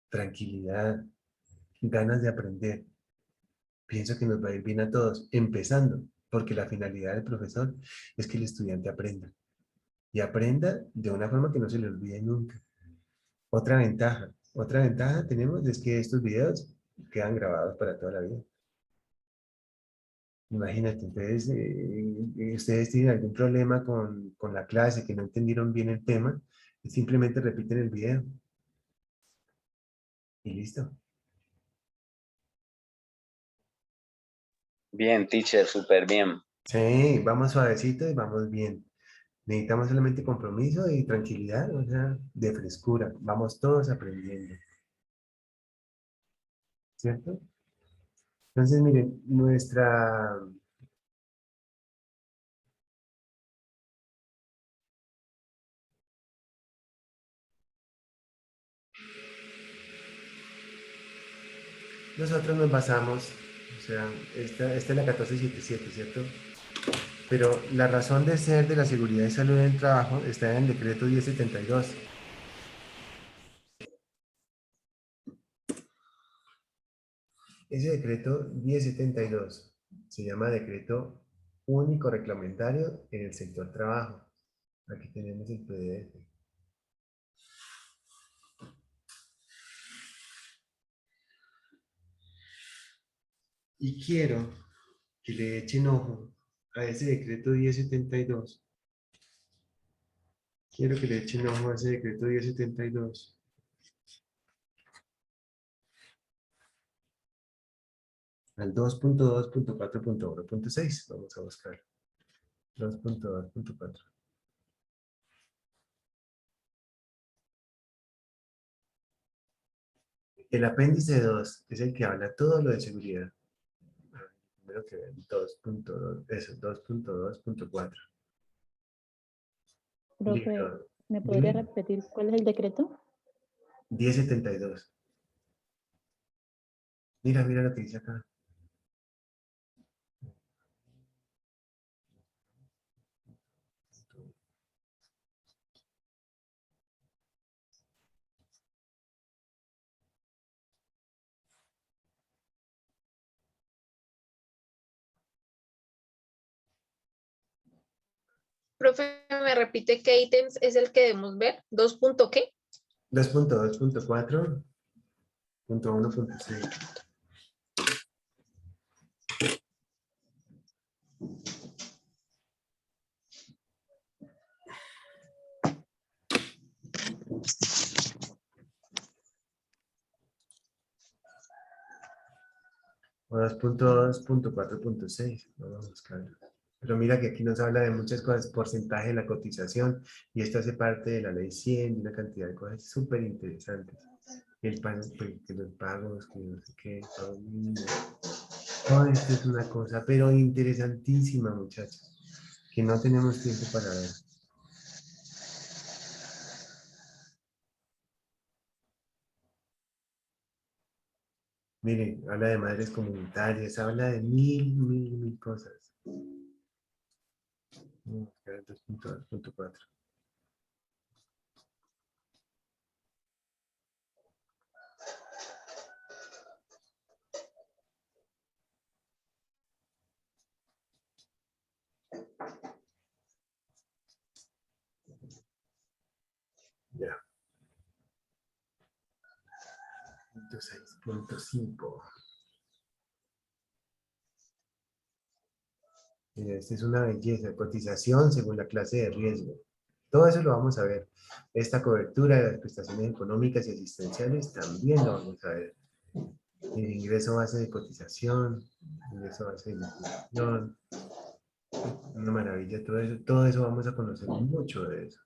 tranquilidad, ganas de aprender. Pienso que nos va a ir bien a todos, empezando, porque la finalidad del profesor es que el estudiante aprenda. Y aprenda de una forma que no se le olvide nunca. Otra ventaja tenemos es que estos videos quedan grabados para toda la vida. Imagínate, entonces, ustedes tienen algún problema con la clase, que no entendieron bien el tema, simplemente repiten el video. Y listo. Bien, teacher, súper bien. Sí, vamos suavecito y vamos bien. Necesitamos solamente compromiso y tranquilidad, o sea, de frescura. Vamos todos aprendiendo. ¿Cierto? Entonces, miren, nosotros nos basamos, o sea, esta es la 1477, ¿cierto? Pero la razón de ser de la seguridad y salud en el trabajo está en el decreto 1072. Ese decreto 1072 se llama decreto único reglamentario en el sector trabajo. Aquí tenemos el PDF. Y quiero que le echen ojo a ese decreto 1072. Quiero que le echen ojo a ese decreto 1072. Al 2.2.4.1.6. Vamos a buscar. 2.2.4. El apéndice 2 es el que habla todo lo de seguridad. Primero que vean, 2.2, eso, 2.2.4. Profe, Listo. ¿me podría Dime. repetir cuál es el decreto? 1072. Mira, mira lo que dice acá. Profe, ¿me repite qué ítems es el que debemos ver? ¿2 punto qué? 2.2.4.1.6. O 2.2.4.6. Vamos a buscarlo. Pero mira que aquí nos habla de muchas cosas, porcentaje de la cotización, y esto hace parte de la ley 100, y una cantidad de cosas súper interesantes. El pago, que los pagos, que no sé qué, pago mínimo. Todo esto es una cosa, pero interesantísima, muchachos, que no tenemos tiempo para ver. Miren, habla de madres comunitarias, habla de mil cosas. Vamos a buscar el 2.2.4. Ya. 6.5. Mira, esta es una belleza. Cotización según la clase de riesgo. Todo eso lo vamos a ver. Esta cobertura de las prestaciones económicas y asistenciales también lo vamos a ver. El ingreso base de cotización, ingreso base de liquidación. Una maravilla todo eso vamos a conocer mucho de eso.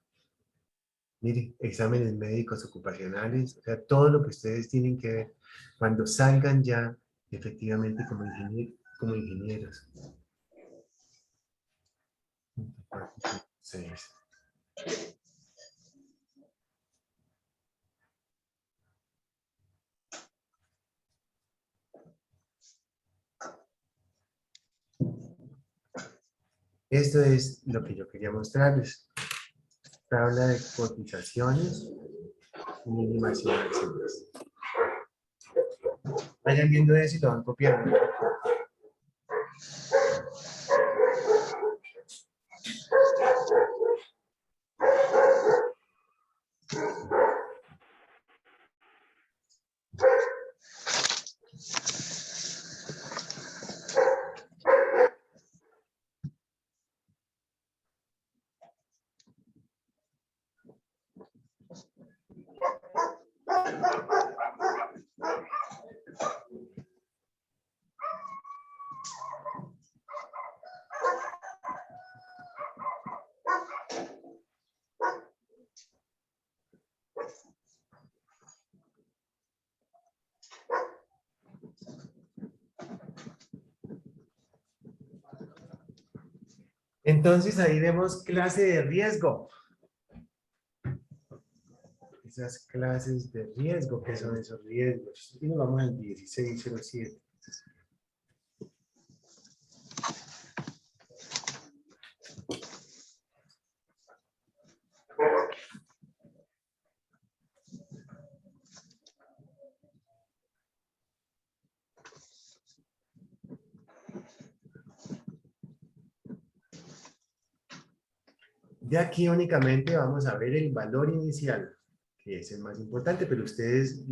Mire, exámenes médicos ocupacionales, o sea, todo lo que ustedes tienen que ver cuando salgan ya efectivamente como ingenieros. 6. Esto es lo que yo quería mostrarles. Tabla de cotizaciones mínimas y máximas. Vayan viendo eso y lo van copiando. Entonces ahí vemos clase de riesgo. Esas clases de riesgo, ¿qué son esos riesgos? Y nos vamos al 1607. De aquí únicamente vamos a ver el valor inicial, que es el más importante, pero ustedes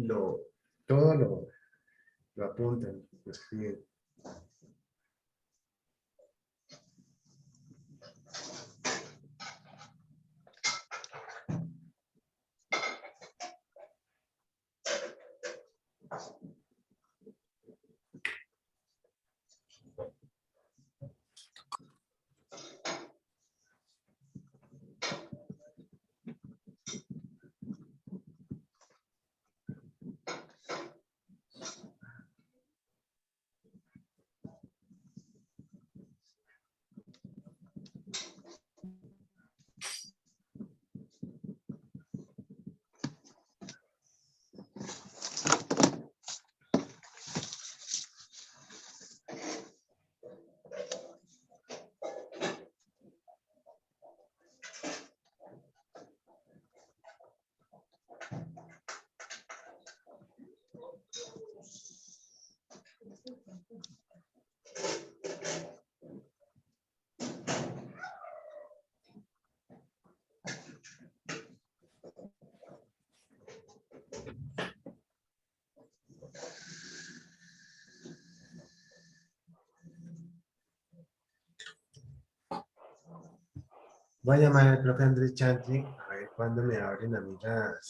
todo lo apuntan, lo escriben. Voy a llamar al profe Andrés Chantley a ver cuándo me abren a mí las...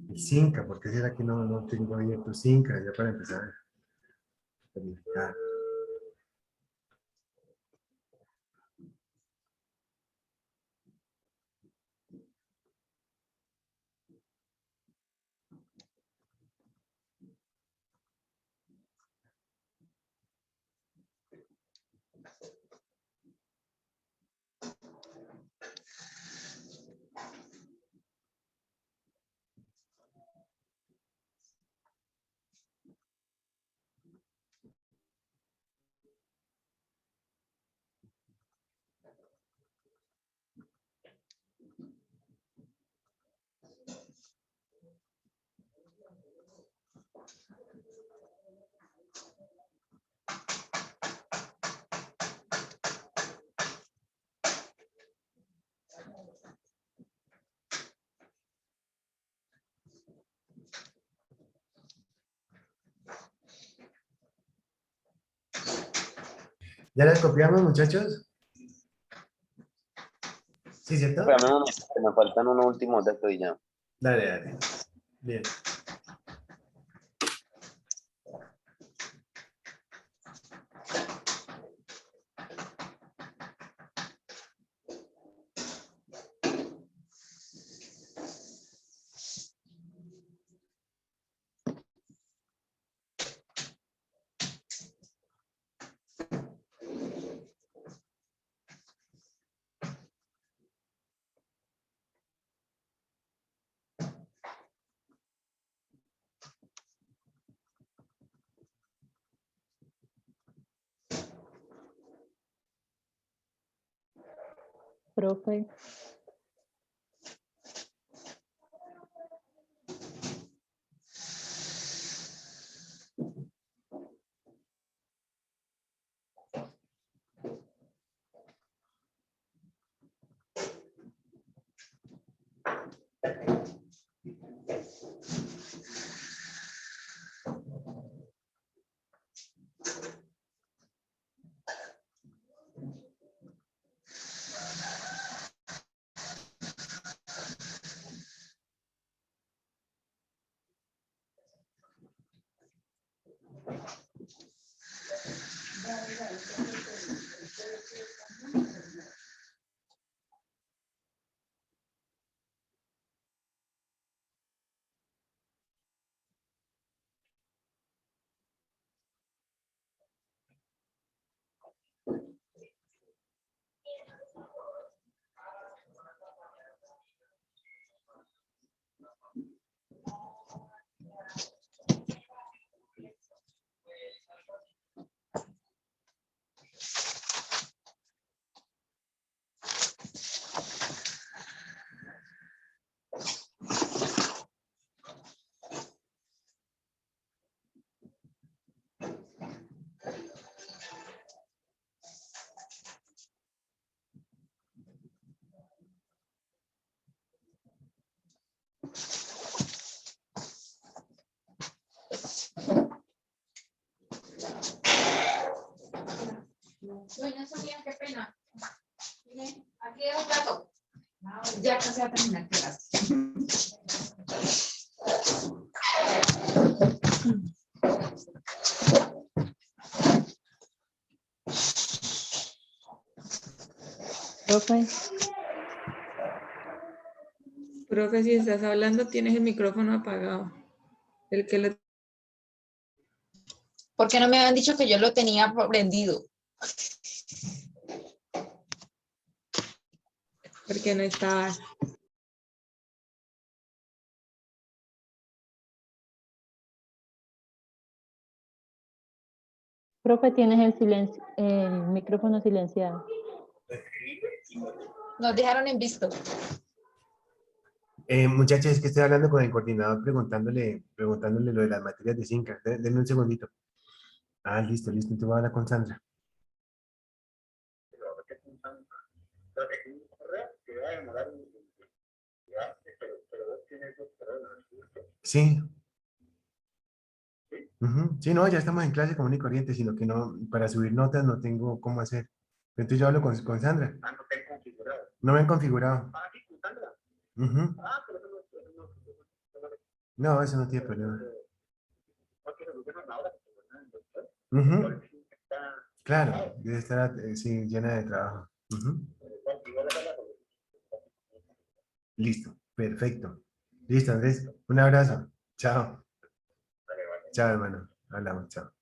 El Cinca, ¿por qué será que no tengo abierto Cinca ya para empezar a verificar? ¿Ya las copiamos, muchachos? ¿Sí, cierto? Espérame un momento, que me faltan unos últimos datos y ya. Dale, dale. Bien. Profe. Doña Sofía, qué pena. Miren, aquí hay un plato. Ya casi va a terminar clase. Profe. Profe, si estás hablando, tienes el micrófono apagado. El que le... ¿Por qué no me habían dicho que yo lo tenía prendido? Porque no estaba. Profe, tienes el micrófono silenciado. Nos dejaron en visto. Muchachos, es que estoy hablando con el coordinador preguntándole lo de las materias de Cinca. Denme un segundito. Ah, listo. Entonces voy a hablar con Sandra. Sí. Sí, no, ya estamos en clase común y corriente, sino que no, para subir notas no tengo cómo hacer. Entonces yo hablo con Sandra. Ah, no te han configurado. No me han configurado. Ah, sí, con Sandra. No, eso no tiene problema. Ujú. Claro, debe estar sí, llena de trabajo. Ujú. Listo, perfecto. Listo, Andrés. Un abrazo. Chao. Chao, hermano. Hablamos, chao.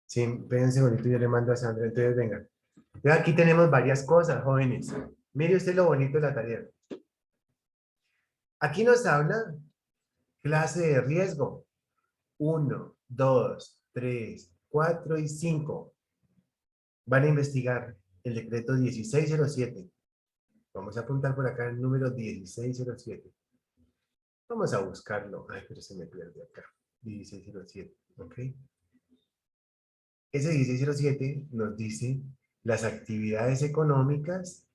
Sí, espérense bonito, yo le mando a Sandra. Entonces, venga. Entonces, aquí tenemos varias cosas, jóvenes. Mire usted lo bonito de la tarea. Aquí nos habla clase de riesgo. 1, 2, 3, 4 y 5. Van a investigar el decreto 1607. Vamos a apuntar por acá el número 1607. Vamos a buscarlo. Ay, pero se me pierde acá. 1607, ¿ok? Ese 1607 nos dice las actividades económicas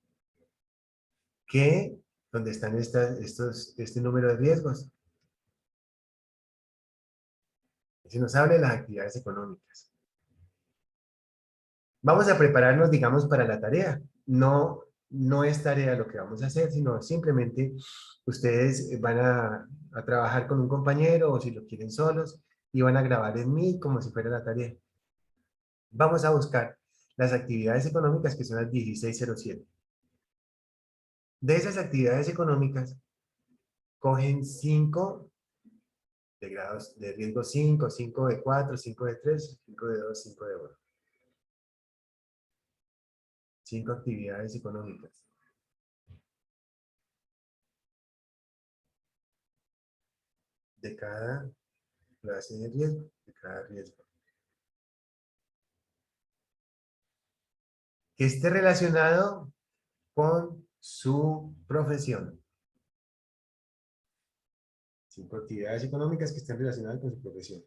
que, donde están este número de riesgos. Se nos habla de las actividades económicas. Vamos a prepararnos, digamos, para la tarea. No es tarea lo que vamos a hacer, sino simplemente ustedes van a trabajar con un compañero o si lo quieren solos y van a grabar en mí como si fuera la tarea. Vamos a buscar las actividades económicas que son las 1607. De esas actividades económicas, cogen 5 de grados de riesgo 5, 5 de 4, 5 de 3, 5 de 2, 5 de 1. 5 actividades económicas. De cada clase de riesgo, de cada riesgo. Que esté relacionado con su profesión. 5 actividades económicas que estén relacionadas con su profesión.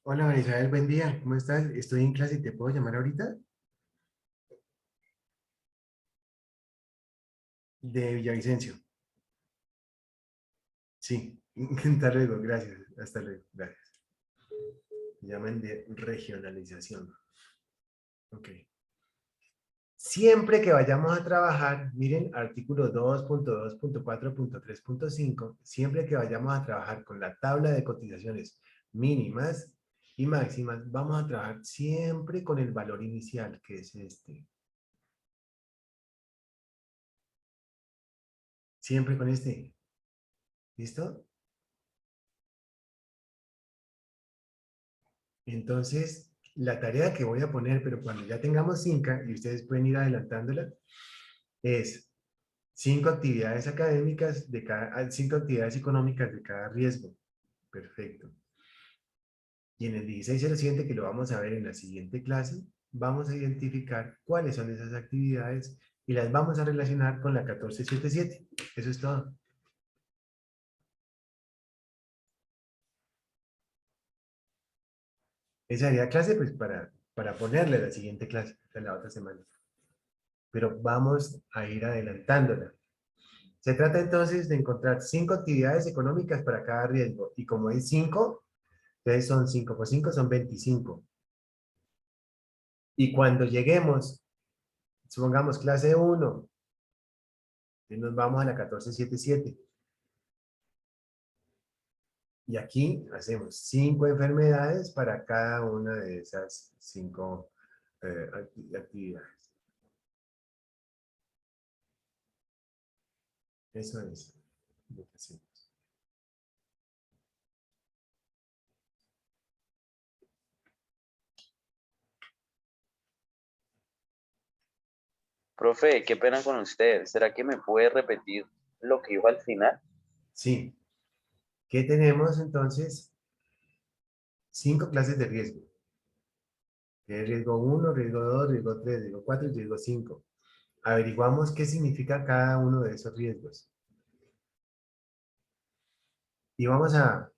Hola, María Isabel, buen día. ¿Cómo estás? Estoy en clase y te puedo llamar ahorita. De Villavicencio. Sí. Hasta luego, gracias. Hasta luego, gracias. Llaman de regionalización. Ok. Siempre que vayamos a trabajar, miren, artículo 2.2.4.3.5, siempre que vayamos a trabajar con la tabla de cotizaciones mínimas y máximas, vamos a trabajar siempre con el valor inicial, que es este. Siempre con este. ¿Listo? Entonces, la tarea que voy a poner, pero cuando ya tengamos 5 y ustedes pueden ir adelantándola, es 5 actividades académicas de cada, 5 actividades económicas de cada riesgo. Perfecto. Y en el 1607, que lo vamos a ver en la siguiente clase, vamos a identificar cuáles son esas actividades y las vamos a relacionar con la 1477. Eso es todo. Esa sería clase pues para ponerle la siguiente clase de la otra semana. Pero vamos a ir adelantándola. Se trata entonces de encontrar 5 actividades económicas para cada riesgo. Y como es 5, entonces son 5 por 5 son 25. Y cuando lleguemos, supongamos clase 1, y nos vamos a la 1477. Y aquí hacemos 5 enfermedades para cada una de esas 5 actividades. Eso es lo que hacemos. Profe, qué pena con usted. ¿Será que me puede repetir lo que dijo al final? Sí. ¿Qué tenemos entonces? 5 clases de riesgo. Riesgo 1, riesgo 2, riesgo 3, riesgo 4 y riesgo 5. Averiguamos qué significa cada uno de esos riesgos. Y vamos a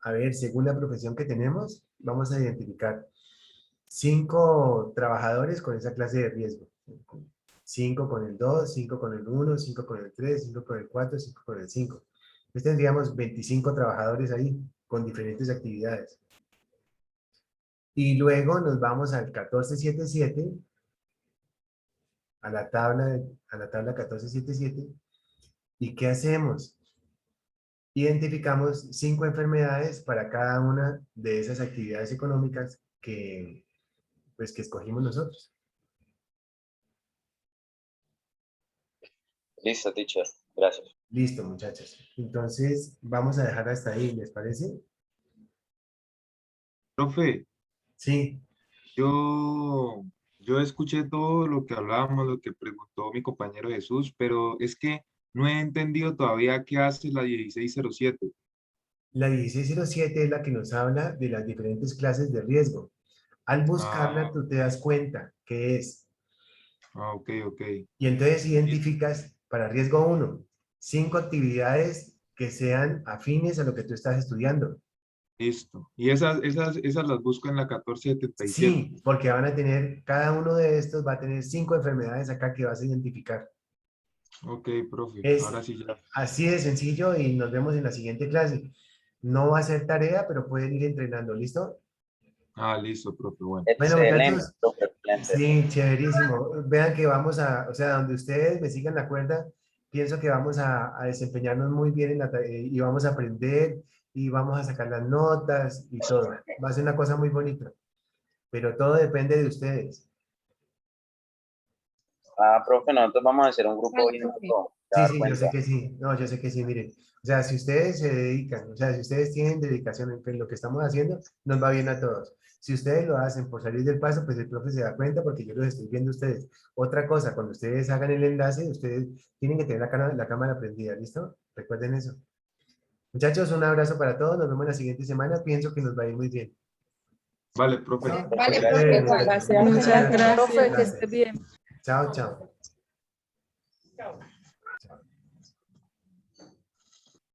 ver, según la profesión que tenemos, vamos a identificar 5 trabajadores con esa clase de riesgo. 5 con el 2, 5 con el 1, 5 con el 3, 5 con el 4, 5 con el 5. Entonces tendríamos 25 trabajadores ahí con diferentes actividades. Y luego nos vamos al 1477, a la tabla 1477. ¿Y qué hacemos? Identificamos 5 enfermedades para cada una de esas actividades económicas que escogimos nosotros. Listo, teacher. Gracias. Listo, muchachos. Entonces, vamos a dejar hasta ahí, ¿les parece? Profe, Sí. yo escuché todo lo que hablábamos, lo que preguntó mi compañero Jesús, pero es que no he entendido todavía qué hace la 1607. La 1607 es la que nos habla de las diferentes clases de riesgo. Al buscarla, tú te das cuenta qué es. Ok, ok. Y entonces identificas para riesgo 1, 5 actividades que sean afines a lo que tú estás estudiando. Listo. Y esas las busco en la 1477. Sí, porque van a tener, cada uno de estos va a tener 5 enfermedades acá que vas a identificar. Ok, profe. Es Ahora sí ya. así de sencillo y nos vemos en la siguiente clase. No va a ser tarea, pero pueden ir entrenando, ¿listo? Ah, listo, profe. Bueno. Bueno, Excelente, muchachos. profe, excelente. Sí, chéverísimo. Vean que vamos a, o sea, donde ustedes me sigan la cuerda, pienso que vamos a desempeñarnos muy bien en y vamos a aprender y vamos a sacar las notas y todo. Va a ser una cosa muy bonita, pero todo depende de ustedes. Ah, profe, nosotros vamos a hacer un grupo Vale, bien. profe. Sí, sí, yo sé que sí. No, yo sé que sí, miren. O sea, si ustedes se dedican, o sea, si ustedes tienen dedicación en lo que estamos haciendo, nos va bien a todos. Si ustedes lo hacen por salir del paso, pues el profe se da cuenta porque yo los estoy viendo a ustedes. Otra cosa, cuando ustedes hagan el enlace, ustedes tienen que tener la cámara prendida, ¿listo? Recuerden eso. Muchachos, un abrazo para todos. Nos vemos la siguiente semana. Pienso que nos va a ir muy bien. Vale, profe. Vale, Bueno, profe. muchachos, Gracias. Muchas gracias. Profe, que Gracias. esté bien. Chao, chao. Chao.